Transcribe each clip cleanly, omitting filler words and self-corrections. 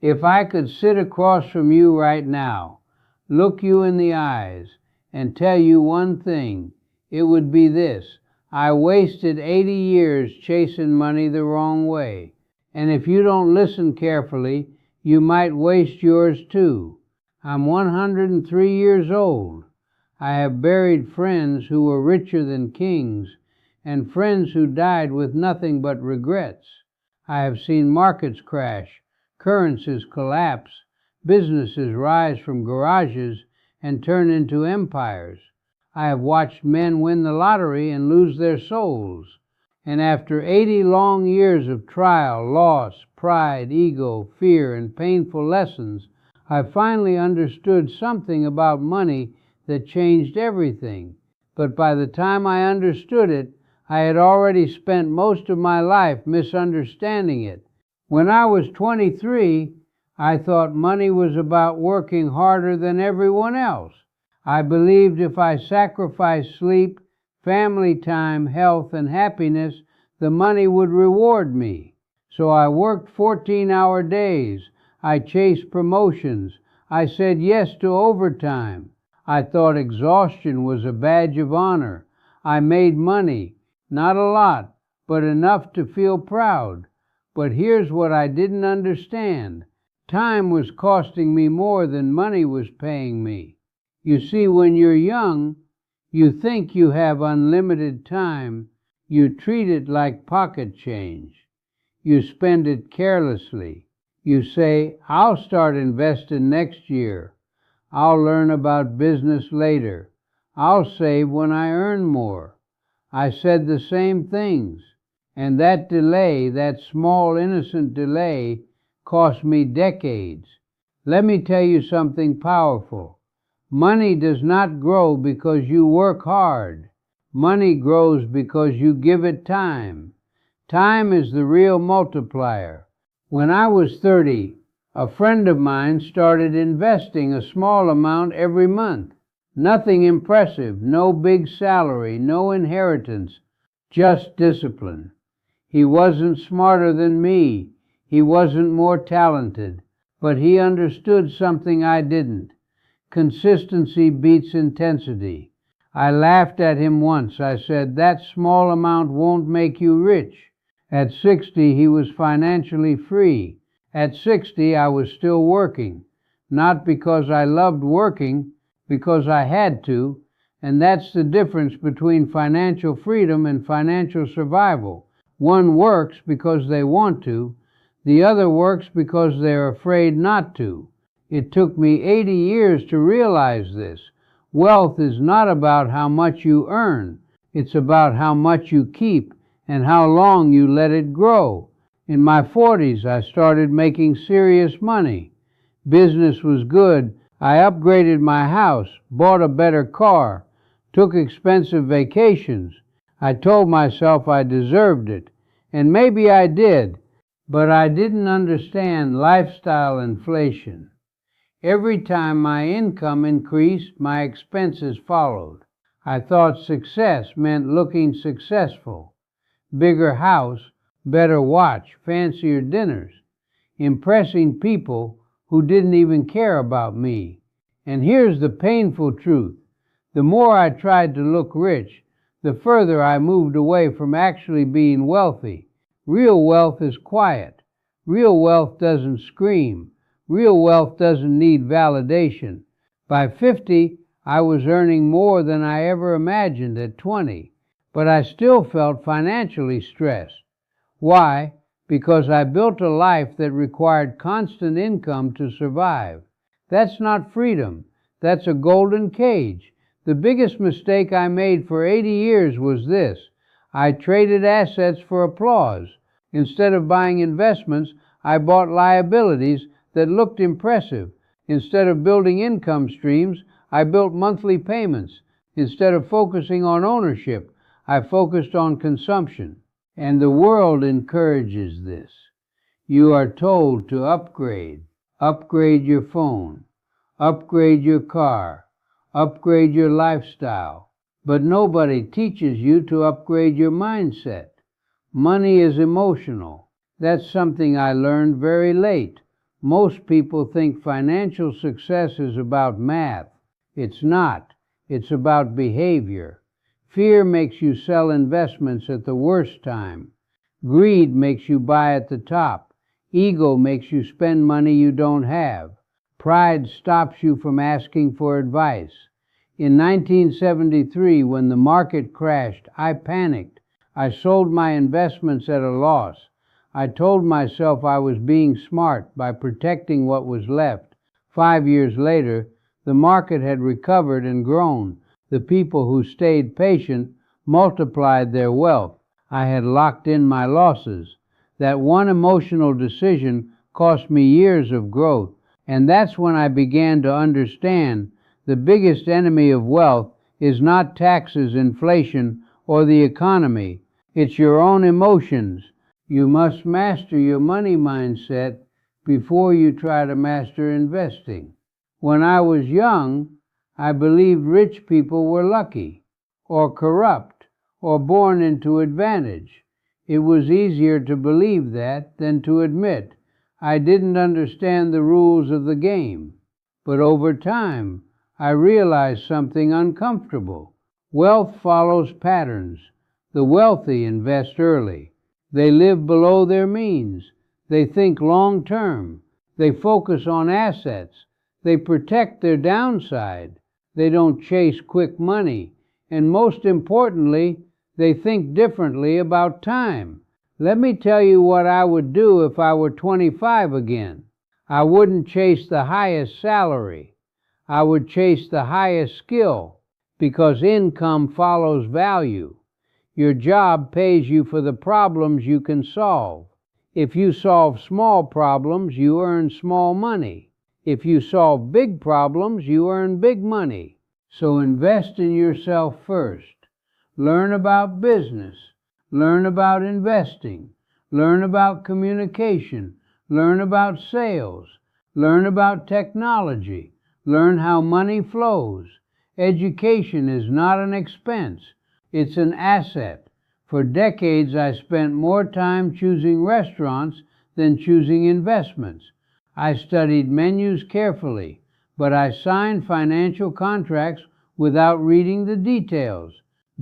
If I could sit across from you right now, look you in the eyes, and tell you one thing, it would be this: I wasted 80 years chasing money the wrong way. And if you don't listen carefully, you might waste yours too. I'm 103 years old. I have buried friends who were richer than kings, and friends who died with nothing but regrets. I have seen markets crash, currencies collapse, businesses rise from garages and turn into empires. I have watched men win the lottery and lose their souls. And after 80 long years of trial, loss, pride, ego, fear, and painful lessons, I finally understood something about money that changed everything. But by the time I understood it, I had already spent most of my life misunderstanding it. When I was 23, I thought money was about working harder than everyone else. I believed if I sacrificed sleep, family time, health, and happiness, the money would reward me. So I worked 14-hour days. I chased promotions. I said yes to overtime. I thought exhaustion was a badge of honor. I made money. Not a lot, but enough to feel proud. But here's what I didn't understand. Time was costing me more than money was paying me. You see, when you're young, you think you have unlimited time. You treat it like pocket change. You spend it carelessly. You say, I'll start investing next year. I'll learn about business later. I'll save when I earn more. I said the same things, and that delay, that small innocent delay, cost me decades. Let me tell you something powerful. Money does not grow because you work hard. Money grows because you give it time. Time is the real multiplier. When I was 30, a friend of mine started investing a small amount every month. Nothing impressive, no big salary, no inheritance, just discipline. He wasn't smarter than me. He wasn't more talented. But he understood something I didn't. Consistency beats intensity. I laughed at him once. I said, that small amount won't make you rich. At 60, he was financially free. At 60, I was still working. Not because I loved working, because I had to, and that's the difference between financial freedom and financial survival. One works because they want to, the other works because they're afraid not to. It took me 80 years to realize this. Wealth is not about how much you earn, it's about how much you keep and how long you let it grow. In my 40s, I started making serious money. Business was good. I upgraded my house, bought a better car, took expensive vacations. I told myself I deserved it, and maybe I did, but I didn't understand lifestyle inflation. Every time my income increased, my expenses followed. I thought success meant looking successful. Bigger house, better watch, fancier dinners, impressing people who didn't even care about me. And here's the painful truth. The more I tried to look rich, the further I moved away from actually being wealthy. Real wealth is quiet. Real wealth doesn't scream. Real wealth doesn't need validation. By 50, I was earning more than I ever imagined at 20, but I still felt financially stressed. Why? Because I built a life that required constant income to survive. That's not freedom. That's a golden cage. The biggest mistake I made for 80 years was this. I traded assets for applause. Instead of buying investments, I bought liabilities that looked impressive. Instead of building income streams, I built monthly payments. Instead of focusing on ownership, I focused on consumption. And the world encourages this. You are told to upgrade. Upgrade your phone. Upgrade your car. Upgrade your lifestyle. But nobody teaches you to upgrade your mindset. Money is emotional. That's something I learned very late. Most people think financial success is about math. It's not. It's about behavior. Fear makes you sell investments at the worst time. Greed makes you buy at the top. Ego makes you spend money you don't have. Pride stops you from asking for advice. In 1973, when the market crashed, I panicked. I sold my investments at a loss. I told myself I was being smart by protecting what was left. 5 years later, the market had recovered and grown. The people who stayed patient multiplied their wealth. I had locked in my losses. That one emotional decision cost me years of growth, and that's when I began to understand the biggest enemy of wealth is not taxes, inflation, or the economy. It's your own emotions. You must master your money mindset before you try to master investing. When I was young, I believed rich people were lucky, or corrupt, or born into advantage. It was easier to believe that than to admit I didn't understand the rules of the game. But over time, I realized something uncomfortable. Wealth follows patterns. The wealthy invest early. They live below their means. They think long term. They focus on assets. They protect their downside. They don't chase quick money. And most importantly, they think differently about time. Let me tell you what I would do if I were 25 again. I wouldn't chase the highest salary. I would chase the highest skill, because income follows value. Your job pays you for the problems you can solve. If you solve small problems, you earn small money. If you solve big problems, you earn big money. So invest in yourself first. Learn about business. Learn about investing. Learn about communication. Learn about sales. Learn about technology. Learn how money flows. Education is not an expense. It's an asset. For decades, I spent more time choosing restaurants than choosing investments. I studied menus carefully, but I signed financial contracts without reading the details.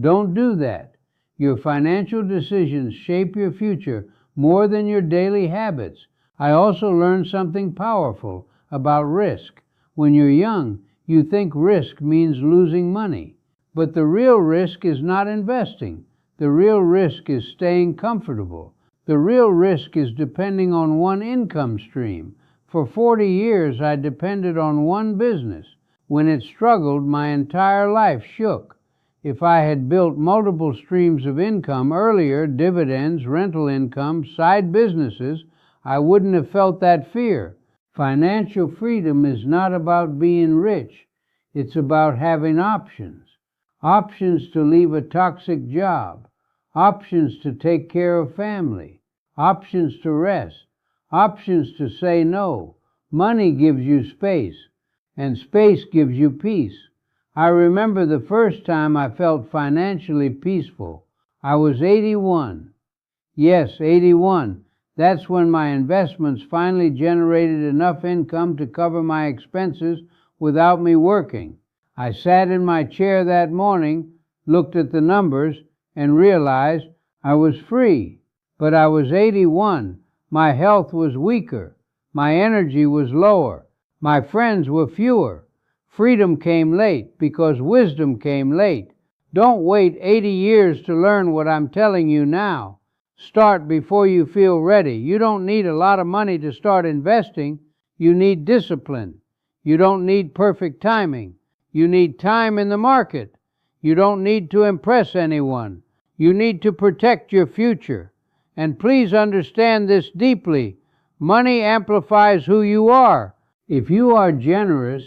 Don't do that. Your financial decisions shape your future more than your daily habits. I also learned something powerful about risk. When you're young, you think risk means losing money. But the real risk is not investing. The real risk is staying comfortable. The real risk is depending on one income stream. For 40 years, I depended on one business. When it struggled, my entire life shook. If I had built multiple streams of income earlier, dividends, rental income, side businesses, I wouldn't have felt that fear. Financial freedom is not about being rich. It's about having options. Options to leave a toxic job. Options to take care of family. Options to rest. Options to say no. Money gives you space, and space gives you peace. I remember the first time I felt financially peaceful. I was 81. Yes, 81. That's when my investments finally generated enough income to cover my expenses without me working. I sat in my chair that morning, looked at the numbers, and realized I was free. But I was 81. My health was weaker. My energy was lower. My friends were fewer. Freedom came late because wisdom came late. Don't wait 80 years to learn what I'm telling you now. Start before you feel ready. You don't need a lot of money to start investing. You need discipline. You don't need perfect timing. You need time in the market. You don't need to impress anyone. You need to protect your future. And please understand this deeply. Money amplifies who you are. If you are generous,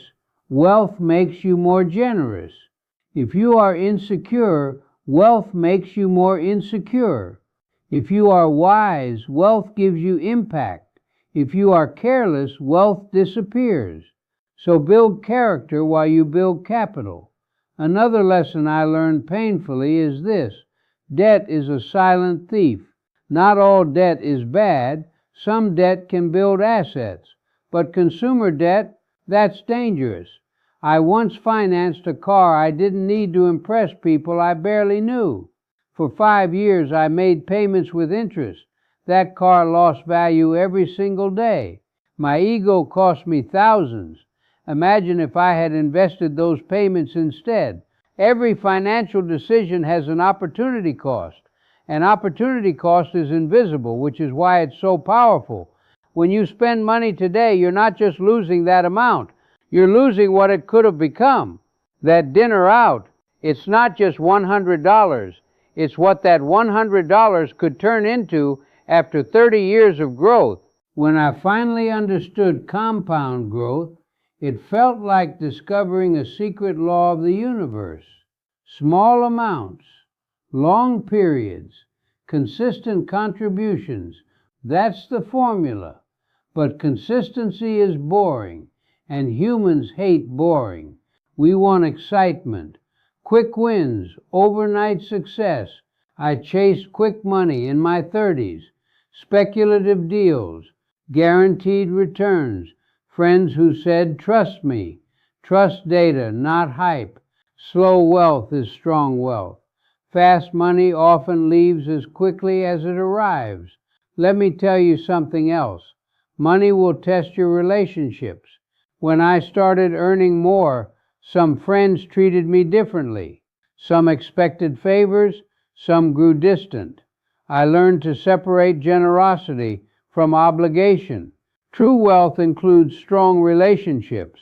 wealth makes you more generous. If you are insecure, wealth makes you more insecure. If you are wise, wealth gives you impact. If you are careless, wealth disappears. So build character while you build capital. Another lesson I learned painfully is this: debt is a silent thief. Not all debt is bad. Some debt can build assets. But consumer debt, that's dangerous. I once financed a car I didn't need to impress people I barely knew. For 5 years I made payments with interest. That car lost value every single day. My ego cost me thousands. Imagine if I had invested those payments instead. Every financial decision has an opportunity cost. And opportunity cost is invisible, which is why it's so powerful. When you spend money today, you're not just losing that amount. You're losing what it could have become. That dinner out, it's not just $100. It's what that $100 could turn into after 30 years of growth. When I finally understood compound growth, it felt like discovering a secret law of the universe. Small amounts, long periods, consistent contributions. That's the formula. But consistency is boring, and humans hate boring. We want excitement, quick wins, overnight success. I chased quick money in my 30s, speculative deals, guaranteed returns, friends who said, trust me, trust data, not hype. Slow wealth is strong wealth. Fast money often leaves as quickly as it arrives. Let me tell you something else. Money will test your relationships. When I started earning more, some friends treated me differently. Some expected favors, some grew distant. I learned to separate generosity from obligation. True wealth includes strong relationships.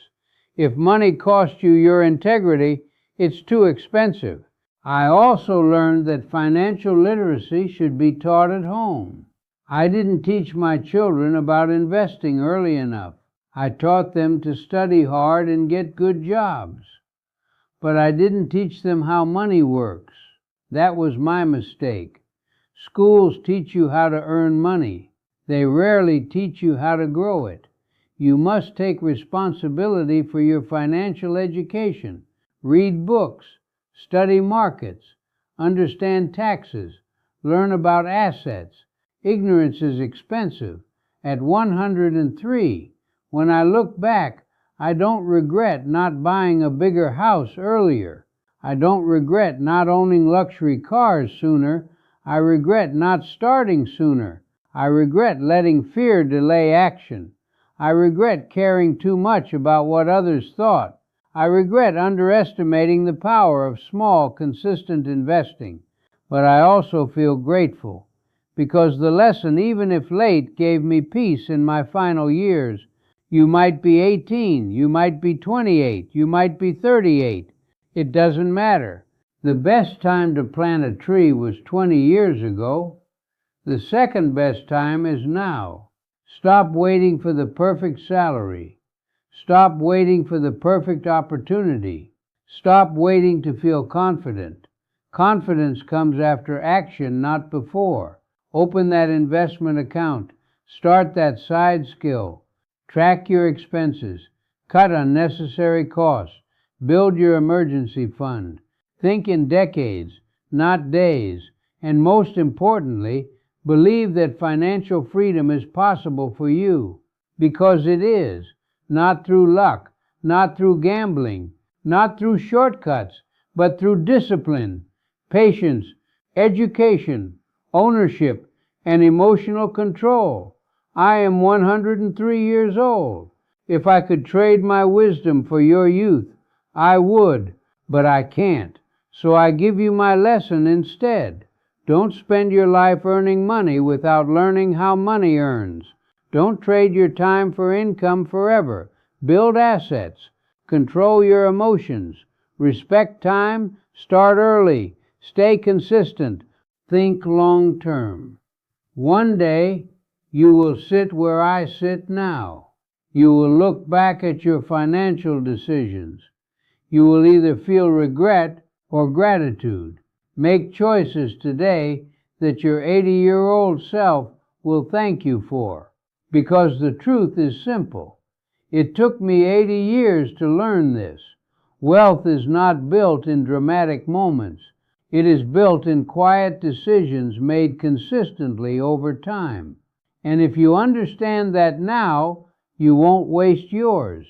If money costs you your integrity, it's too expensive. I also learned that financial literacy should be taught at home. I didn't teach my children about investing early enough. I taught them to study hard and get good jobs. But I didn't teach them how money works. That was my mistake. Schools teach you how to earn money. They rarely teach you how to grow it. You must take responsibility for your financial education. Read books, study markets, understand taxes, learn about assets. Ignorance is expensive. At 103, when I look back, I don't regret not buying a bigger house earlier. I don't regret not owning luxury cars sooner. I regret not starting sooner. I regret letting fear delay action. I regret caring too much about what others thought. I regret underestimating the power of small, consistent investing. But I also feel grateful, because the lesson, even if late, gave me peace in my final years. You might be 18, you might be 28, you might be 38. It doesn't matter. The best time to plant a tree was 20 years ago. The second best time is now. Stop waiting for the perfect salary. Stop waiting for the perfect opportunity. Stop waiting to feel confident. Confidence comes after action, not before. Open that investment account. Start that side skill. Track your expenses. Cut unnecessary costs. Build your emergency fund. Think in decades, not days. And most importantly, believe that financial freedom is possible for you. Because it is. Not through luck, not through gambling, not through shortcuts, but through discipline, patience, education, ownership, and emotional control. I am 103 years old. If I could trade my wisdom for your youth, I would, but I can't. So I give you my lesson instead. Don't spend your life earning money without learning how money earns. Don't trade your time for income forever. Build assets. Control your emotions. Respect time. Start early. Stay consistent. Think long term. One day, you will sit where I sit now. You will look back at your financial decisions. You will either feel regret or gratitude. Make choices today that your 80-year-old self will thank you for. Because the truth is simple. It took me 80 years to learn this. Wealth is not built in dramatic moments. It is built in quiet decisions made consistently over time. And if you understand that now, you won't waste yours.